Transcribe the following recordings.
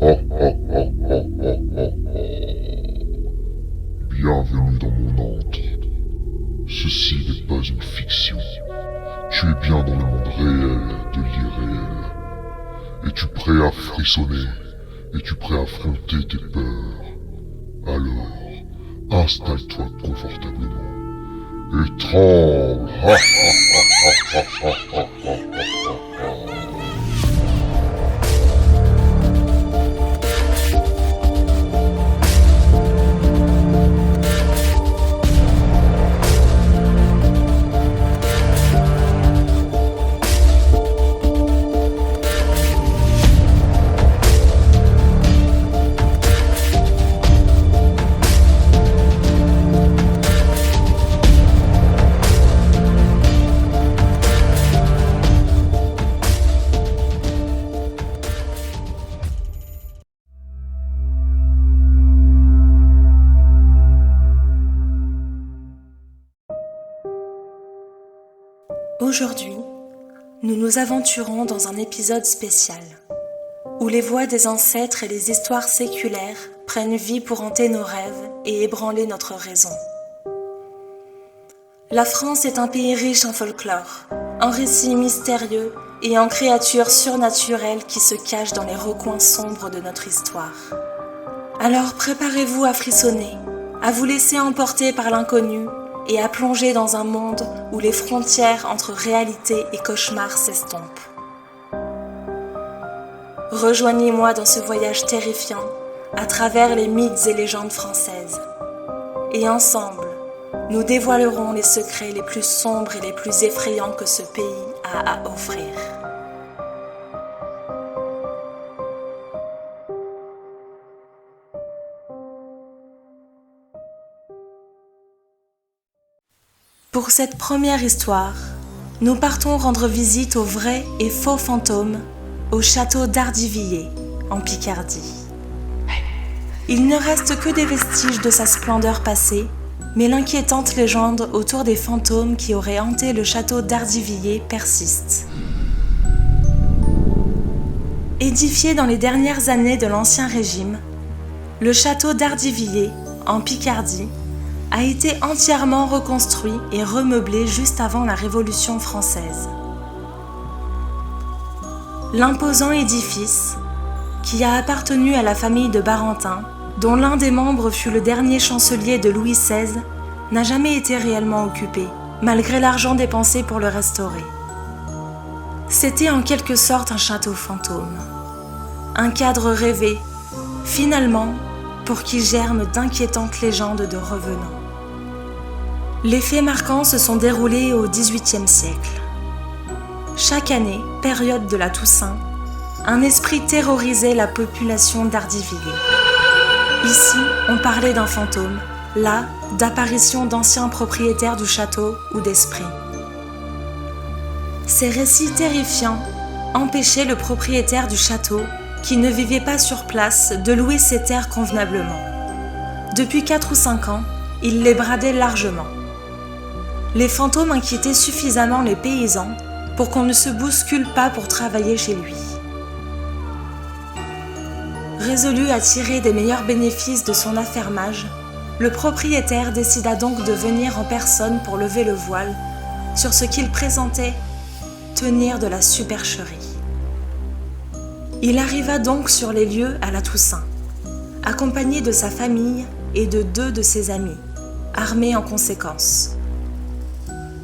Bienvenue dans mon antre. Ceci n'est pas une fiction. Tu es bien dans le monde réel de l'irréel. Es-tu prêt à frissonner? Es-tu prêt à affronter tes peurs? Alors, installe-toi confortablement et tremble. Aujourd'hui, nous nous aventurons dans un épisode spécial, où les voix des ancêtres et les histoires séculaires prennent vie pour hanter nos rêves et ébranler notre raison. La France est un pays riche en folklore, en récits mystérieux et en créatures surnaturelles qui se cachent dans les recoins sombres de notre histoire. Alors préparez-vous à frissonner, à vous laisser emporter par l'inconnu et à plonger dans un monde où les frontières entre réalité et cauchemar s'estompent. Rejoignez-moi dans ce voyage terrifiant à travers les mythes et légendes françaises. Et ensemble, nous dévoilerons les secrets les plus sombres et les plus effrayants que ce pays a à offrir. Pour cette première histoire, nous partons rendre visite aux vrais et faux fantômes au château d'Ardivillé, en Picardie. Il ne reste que des vestiges de sa splendeur passée, mais l'inquiétante légende autour des fantômes qui auraient hanté le château d'Ardivillé persiste. Édifié dans les dernières années de l'Ancien Régime, le château d'Ardivillé, en Picardie, a été entièrement reconstruit et remeublé juste avant la Révolution française. L'imposant édifice, qui a appartenu à la famille de Barentin, dont l'un des membres fut le dernier chancelier de Louis XVI, n'a jamais été réellement occupé, malgré l'argent dépensé pour le restaurer. C'était en quelque sorte un château fantôme, un cadre rêvé, finalement, pour qui germent d'inquiétantes légendes de revenants. Les faits marquants se sont déroulés au XVIIIe siècle. Chaque année, période de la Toussaint, un esprit terrorisait la population d'Ardivillé. Ici, on parlait d'un fantôme, là, d'apparitions d'anciens propriétaires du château ou d'esprits. Ces récits terrifiants empêchaient le propriétaire du château, qui ne vivait pas sur place, de louer ses terres convenablement. Depuis 4 ou 5 ans, il les bradait largement. Les fantômes inquiétaient suffisamment les paysans pour qu'on ne se bouscule pas pour travailler chez lui. Résolu à tirer des meilleurs bénéfices de son affermage, le propriétaire décida donc de venir en personne pour lever le voile sur ce qu'il présentait tenir de la supercherie. Il arriva donc sur les lieux à la Toussaint, accompagné de sa famille et de 2 de ses amis, armés en conséquence.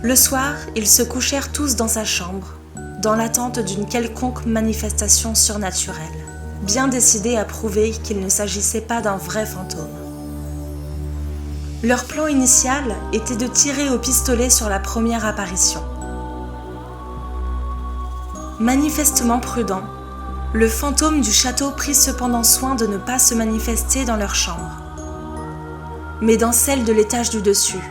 Le soir, ils se couchèrent tous dans sa chambre, dans l'attente d'une quelconque manifestation surnaturelle, bien décidés à prouver qu'il ne s'agissait pas d'un vrai fantôme. Leur plan initial était de tirer au pistolet sur la première apparition. Manifestement prudent, le fantôme du château prit cependant soin de ne pas se manifester dans leur chambre, mais dans celle de l'étage du dessus,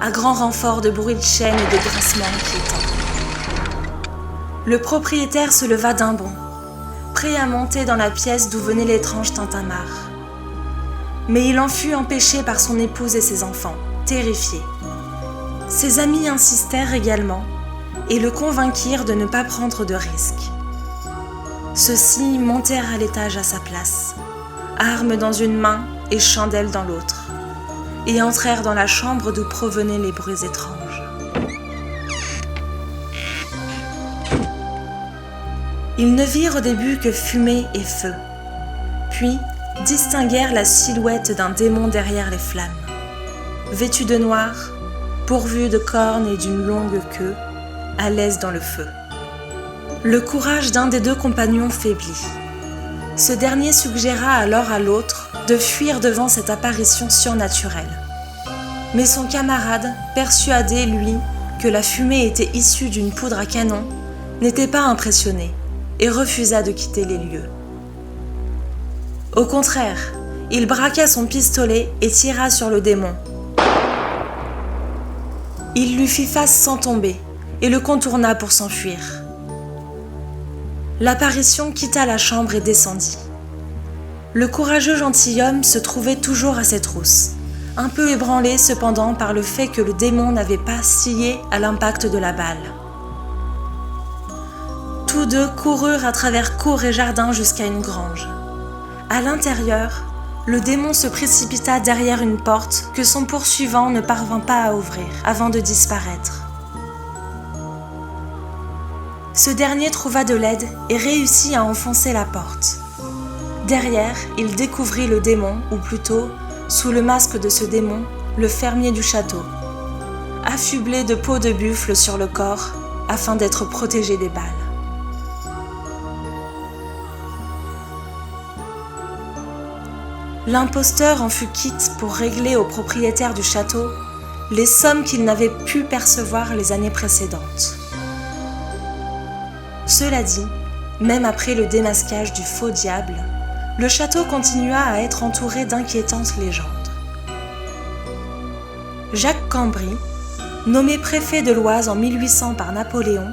à grand renfort de bruits de chaînes et de grincements inquiétants. Le propriétaire se leva d'un bond, prêt à monter dans la pièce d'où venait l'étrange tintamarre. Mais il en fut empêché par son épouse et ses enfants, terrifiés. Ses amis insistèrent également et le convainquirent de ne pas prendre de risques. Ceux-ci montèrent à l'étage à sa place, armes dans une main et chandelle dans l'autre, et entrèrent dans la chambre d'où provenaient les bruits étranges. Ils ne virent au début que fumée et feu, puis distinguèrent la silhouette d'un démon derrière les flammes, vêtu de noir, pourvu de cornes et d'une longue queue, à l'aise dans le feu. Le courage d'un des deux compagnons faiblit. Ce dernier suggéra alors à l'autre de fuir devant cette apparition surnaturelle. Mais son camarade, persuadé, lui, que la fumée était issue d'une poudre à canon, n'était pas impressionné et refusa de quitter les lieux. Au contraire, il braqua son pistolet et tira sur le démon. Il lui fit face sans tomber et le contourna pour s'enfuir. L'apparition quitta la chambre et descendit. Le courageux gentilhomme se trouvait toujours à ses trousses, un peu ébranlé cependant par le fait que le démon n'avait pas scié à l'impact de la balle. Tous deux coururent à travers cour et jardin jusqu'à une grange. À l'intérieur, le démon se précipita derrière une porte que son poursuivant ne parvint pas à ouvrir avant de disparaître. Ce dernier trouva de l'aide et réussit à enfoncer la porte. Derrière, il découvrit le démon, ou plutôt, sous le masque de ce démon, le fermier du château, affublé de peaux de buffle sur le corps afin d'être protégé des balles. L'imposteur en fut quitte pour régler au propriétaire du château les sommes qu'il n'avait pu percevoir les années précédentes. Cela dit, même après le démasquage du faux diable, le château continua à être entouré d'inquiétantes légendes. Jacques Cambry, nommé préfet de l'Oise en 1800 par Napoléon,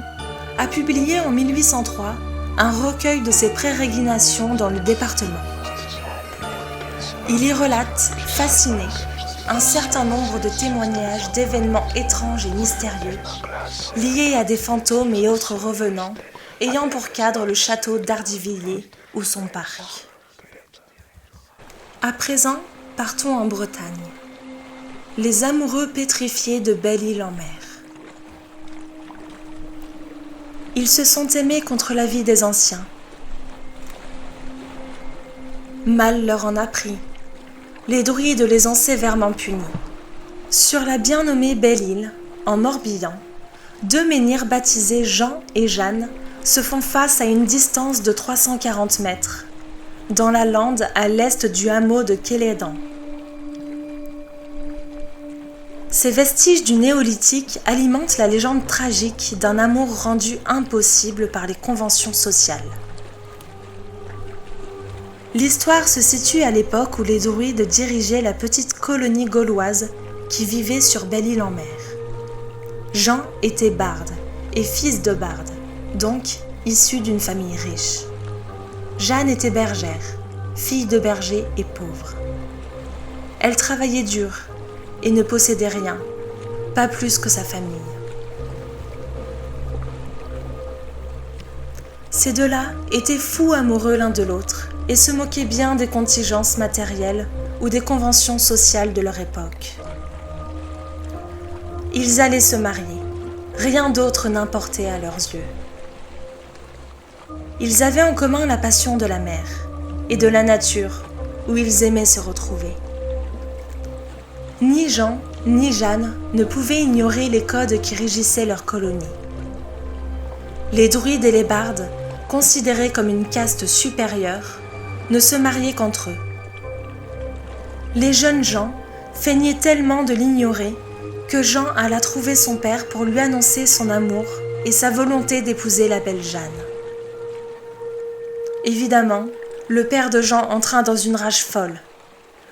a publié en 1803 un recueil de ses pérégrinations dans le département. Il y relate, fasciné, un certain nombre de témoignages d'événements étranges et mystérieux, liés à des fantômes et autres revenants, ayant pour cadre le château d'Ardivillers ou son parc. À présent, partons en Bretagne. Les amoureux pétrifiés de Belle-Île-en-Mer. Ils se sont aimés contre l'avis des anciens. Mal leur en a pris. Les druides les ont sévèrement punis. Sur la bien nommée Belle-Île, en Morbihan, deux menhirs baptisés Jean et Jeanne se font face à une distance de 340 mètres, dans la lande à l'est du hameau de Kélédan. Ces vestiges du néolithique alimentent la légende tragique d'un amour rendu impossible par les conventions sociales. L'histoire se situe à l'époque où les druides dirigeaient la petite colonie gauloise qui vivait sur Belle-Île-en-Mer. Jean était barde et fils de barde, donc issu d'une famille riche. Jeanne était bergère, fille de berger et pauvre. Elle travaillait dur et ne possédait rien, pas plus que sa famille. Ces deux-là étaient fous amoureux l'un de l'autre et se moquaient bien des contingences matérielles ou des conventions sociales de leur époque. Ils allaient se marier, rien d'autre n'importait à leurs yeux. Ils avaient en commun la passion de la mer et de la nature où ils aimaient se retrouver. Ni Jean ni Jeanne ne pouvaient ignorer les codes qui régissaient leur colonie. Les druides et les bardes, considérés comme une caste supérieure, ne se mariaient qu'entre eux. Les jeunes gens feignaient tellement de l'ignorer que Jean alla trouver son père pour lui annoncer son amour et sa volonté d'épouser la belle Jeanne. Évidemment, le père de Jean entra dans une rage folle,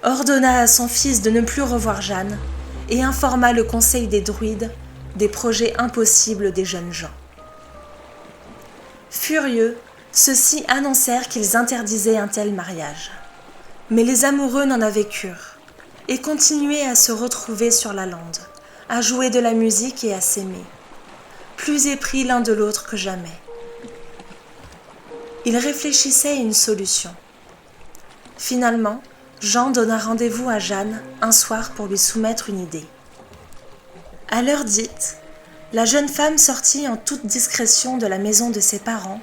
ordonna à son fils de ne plus revoir Jeanne et informa le conseil des druides des projets impossibles des jeunes gens. Furieux, ceux-ci annoncèrent qu'ils interdisaient un tel mariage. Mais les amoureux n'en avaient cure et continuaient à se retrouver sur la lande, à jouer de la musique et à s'aimer, plus épris l'un de l'autre que jamais. Il réfléchissait à une solution. Finalement, Jean donna rendez-vous à Jeanne un soir pour lui soumettre une idée. À l'heure dite, la jeune femme sortit en toute discrétion de la maison de ses parents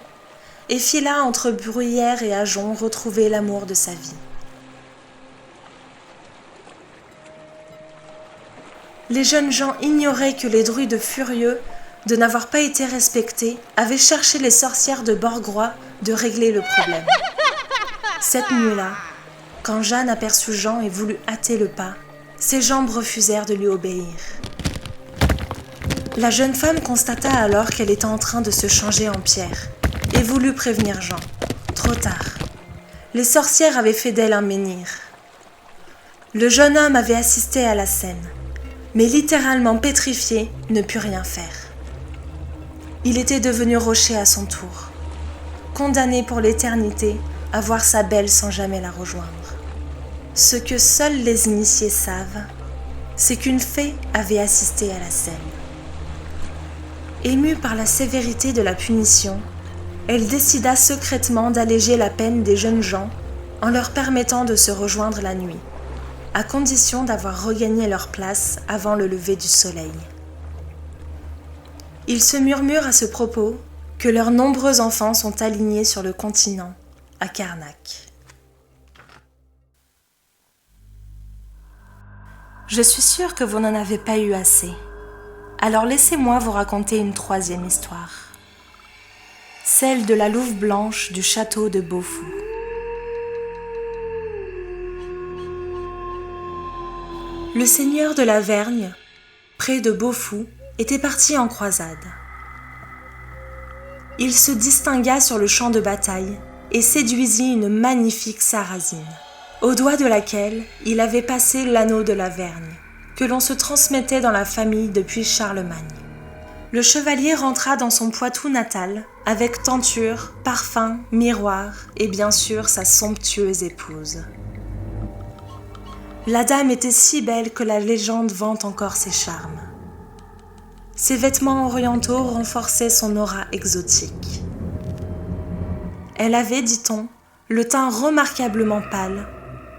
et fila entre Bruyères et Agen retrouver l'amour de sa vie. Les jeunes gens ignoraient que les druides furieux de n'avoir pas été respectés avaient cherché les sorcières de Borgrois de régler le problème. Cette nuit-là, quand Jeanne aperçut Jean et voulut hâter le pas, ses jambes refusèrent de lui obéir. La jeune femme constata alors qu'elle était en train de se changer en pierre et voulut prévenir Jean. Trop tard. Les sorcières avaient fait d'elle un menhir. Le jeune homme avait assisté à la scène, mais littéralement pétrifié, ne put rien faire. Il était devenu rocher à son tour, condamné pour l'éternité à voir sa belle sans jamais la rejoindre. Ce que seuls les initiés savent, c'est qu'une fée avait assisté à la scène. Émue par la sévérité de la punition, elle décida secrètement d'alléger la peine des jeunes gens en leur permettant de se rejoindre la nuit, à condition d'avoir regagné leur place avant le lever du soleil. Il se murmure à ce propos que leurs nombreux enfants sont alignés sur le continent, à Carnac. Je suis sûre que vous n'en avez pas eu assez. Alors laissez-moi vous raconter une troisième histoire. Celle de la louve blanche du château de Beaufou. Le seigneur de la Vergne, près de Beaufou, était parti en croisade. Il se distingua sur le champ de bataille et séduisit une magnifique Sarrasine, au doigt de laquelle il avait passé l'anneau de la Vergne, que l'on se transmettait dans la famille depuis Charlemagne. Le chevalier rentra dans son Poitou natal avec tenture, parfum, miroir et bien sûr sa somptueuse épouse. La dame était si belle que la légende vante encore ses charmes. Ses vêtements orientaux renforçaient son aura exotique. Elle avait, dit-on, le teint remarquablement pâle,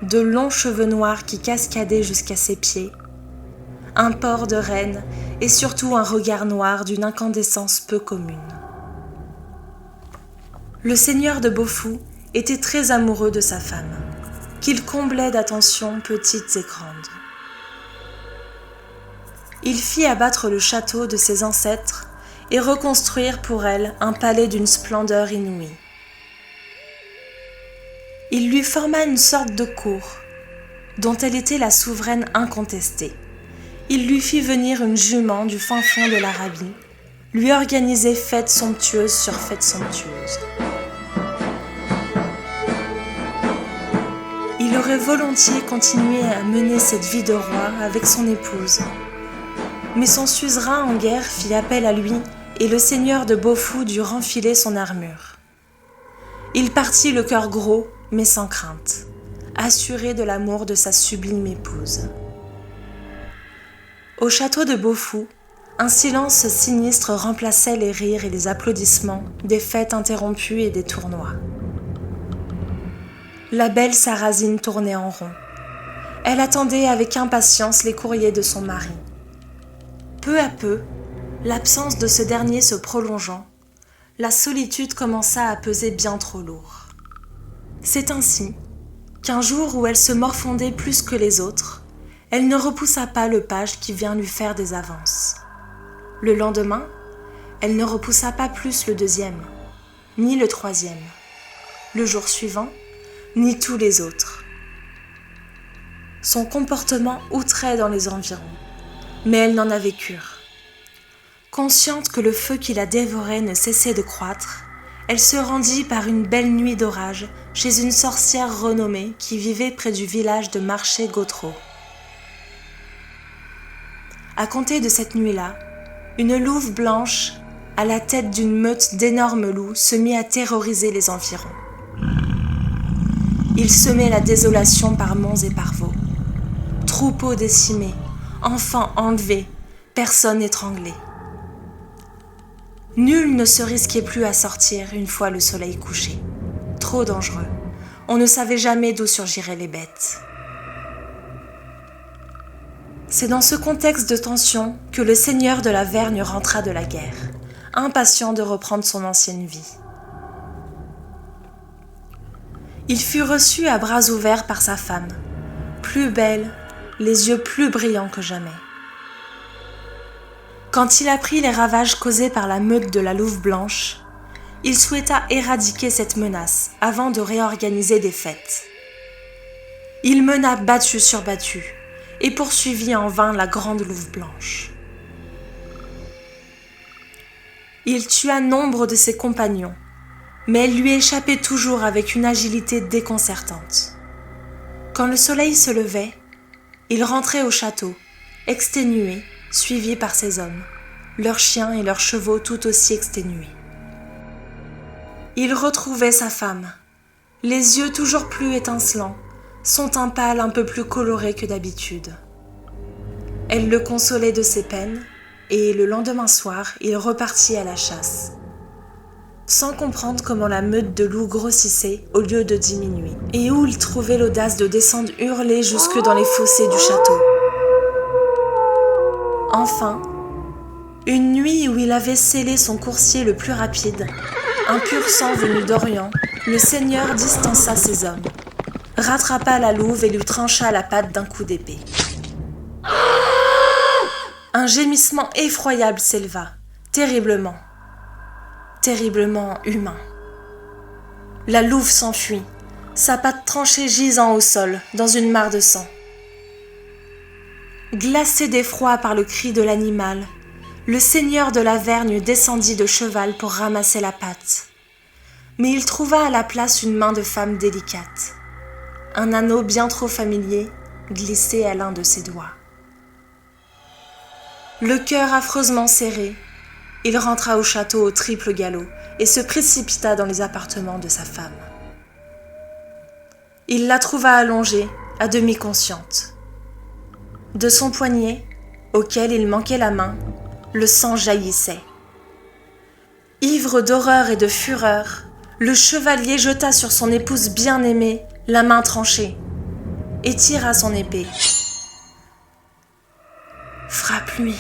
de longs cheveux noirs qui cascadaient jusqu'à ses pieds, un port de reine et surtout un regard noir d'une incandescence peu commune. Le seigneur de Beaufou était très amoureux de sa femme, qu'il comblait d'attentions petites et grandes. Il fit abattre le château de ses ancêtres et reconstruire pour elle un palais d'une splendeur inouïe. Il lui forma une sorte de cour, dont elle était la souveraine incontestée. Il lui fit venir une jument du fin fond de l'Arabie, lui organiser fêtes somptueuses sur fêtes somptueuses. Il aurait volontiers continué à mener cette vie de roi avec son épouse, mais son suzerain en guerre fit appel à lui et le seigneur de Beaufou dut renfiler son armure. Il partit le cœur gros, mais sans crainte, assuré de l'amour de sa sublime épouse. Au château de Beaufou, un silence sinistre remplaçait les rires et les applaudissements des fêtes interrompues et des tournois. La belle Sarrasine tournait en rond. Elle attendait avec impatience les courriers de son mari. Peu à peu, l'absence de ce dernier se prolongeant, la solitude commença à peser bien trop lourd. C'est ainsi qu'un jour où elle se morfondait plus que les autres, elle ne repoussa pas le page qui vient lui faire des avances. Le lendemain, elle ne repoussa pas plus le deuxième, ni le troisième. Le jour suivant, ni tous les autres. Son comportement outrait dans les environs, mais elle n'en avait cure. Consciente que le feu qui la dévorait ne cessait de croître, elle se rendit par une belle nuit d'orage chez une sorcière renommée qui vivait près du village de Marché-Gautreau. À compter de cette nuit-là, une louve blanche, à la tête d'une meute d'énormes loups, se mit à terroriser les environs. Il semait la désolation par monts et par vaux. Troupeaux décimés, enfants enlevés, personnes étranglées. Nul ne se risquait plus à sortir une fois le soleil couché. Trop dangereux. On ne savait jamais d'où surgiraient les bêtes. C'est dans ce contexte de tension que le seigneur de la Vergne rentra de la guerre, impatient de reprendre son ancienne vie. Il fut reçu à bras ouverts par sa femme, plus belle, les yeux plus brillants que jamais. Quand il apprit les ravages causés par la meute de la louve blanche, il souhaita éradiquer cette menace avant de réorganiser des fêtes. Il mena battue sur battue et poursuivit en vain la grande louve blanche. Il tua nombre de ses compagnons, mais elle lui échappait toujours avec une agilité déconcertante. Quand le soleil se levait, il rentrait au château, exténué, suivi par ses hommes, leurs chiens et leurs chevaux tout aussi exténués. Il retrouvait sa femme, les yeux toujours plus étincelants, son teint pâle un peu plus coloré que d'habitude. Elle le consolait de ses peines, et le lendemain soir, il repartit à la chasse, sans comprendre comment la meute de loups grossissait au lieu de diminuer, et où il trouvait l'audace de descendre hurler jusque dans les fossés du château. Enfin, une nuit où il avait scellé son coursier le plus rapide, un pur sang venu d'Orient, le seigneur distança ses hommes, rattrapa la louve et lui trancha la patte d'un coup d'épée. Un gémissement effroyable s'éleva, terriblement humain. La louve s'enfuit, sa patte tranchée gisant au sol, dans une mare de sang. Glacé d'effroi par le cri de l'animal, le seigneur de la Vergne descendit de cheval pour ramasser la patte. Mais il trouva à la place une main de femme délicate, un anneau bien trop familier glissé à l'un de ses doigts. Le cœur affreusement serré, il rentra au château au triple galop et se précipita dans les appartements de sa femme. Il la trouva allongée, à demi consciente. De son poignet, auquel il manquait la main, le sang jaillissait. Ivre d'horreur et de fureur, le chevalier jeta sur son épouse bien-aimée la main tranchée et tira son épée. « Frappe-lui,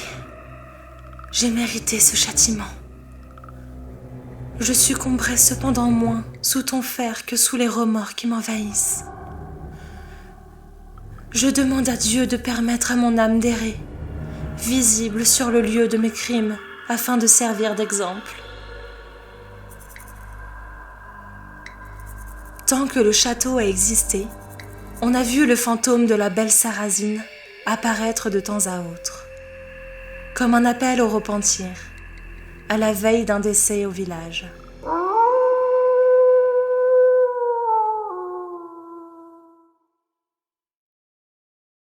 j'ai mérité ce châtiment. Je succomberai cependant moins sous ton fer que sous les remords qui m'envahissent. Je demande à Dieu de permettre à mon âme d'errer, visible sur le lieu de mes crimes, afin de servir d'exemple. » Tant que le château a existé, on a vu le fantôme de la belle Sarrasine apparaître de temps à autre, comme un appel au repentir, à la veille d'un décès au village.